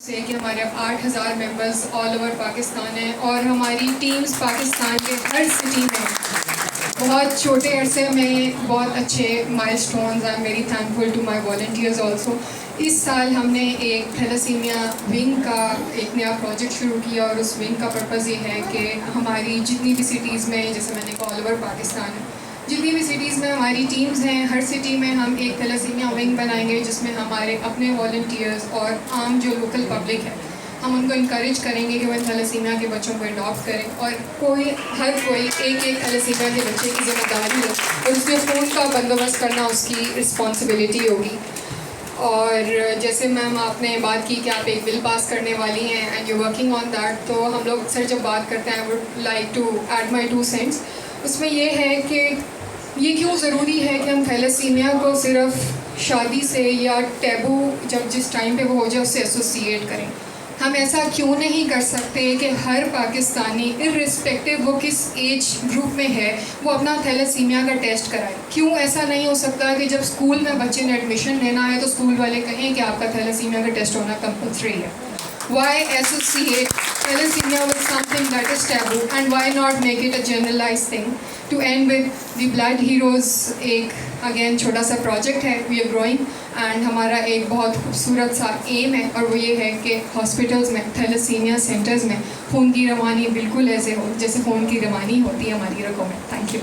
से कि हमारे अब 8,000 मेंबर्स ऑल ओवर पाकिस्तान हैं और हमारी टीम्स पाकिस्तान के हर सिटी में बहुत छोटे अरसे में बहुत अच्छे milestones. I am very thankful to my volunteers also. इस साल हमने एक थैलेसीमिया विंग का एक नया प्रोजेक्ट शुरू किया और उस विंग का पर्पज़ ये है कि हमारी जितनी भी सिटीज़ में, जैसे मैंने कहा ऑल ओवर पाकिस्तान, जितनी भी सिटीज़ में हमारी टीम्स हैं, हर सिटी में हम एक थैलेसीमिया विंग बनाएंगे जिसमें हमारे अपने वॉलंटियर्स और आम जो लोकल पब्लिक है, हम उनको इनक्रेज करेंगे कि वो थैलेसीमिया के बच्चों को अडॉप्ट करें और हर कोई एक थैलेसीमिया के बच्चे की जिम्मेदारी हो और उसके खून का बंदोबस्त करना उसकी रिस्पॉन्सिबिलिटी होगी। और जैसे मैम आपने बात की कि आप एक बिल पास करने वाली हैं and you working on that, तो हम लोग अक्सर जब बात करते हैं, I would like to add my 2 cents. उसमें ये है कि ये क्यों ज़रूरी है कि हम थैलेसीमिया को सिर्फ शादी से या टैबू जब जिस टाइम पे वो हो जाए उससे एसोसिएट करें। हम ऐसा क्यों नहीं कर सकते कि हर पाकिस्तानी इर्रिस्पेक्टिव वो किस एज ग्रुप में है वो अपना थैलेसीमिया का टेस्ट कराए। क्यों ऐसा नहीं हो सकता कि जब स्कूल में बच्चे ने एडमिशन लेना है तो स्कूल वाले कहें कि आपका थैलेसीमिया का टेस्ट होना कंपल्सरी है। Why associate thalassemia with something that is taboo and why not make it a generalized thing? To end with the Blood Heroes एक अगेन छोटा सा प्रोजेक्ट है, वी आर ग्रोइंग एंड हमारा एक बहुत खूबसूरत सा एम है और वो ये है कि हॉस्पिटल्स में, थैलेसीमिया सेंटर्स में खून की रवानी बिल्कुल ऐसे हो जैसे खून की रवानी होती है हमारी रगों में। Thank you.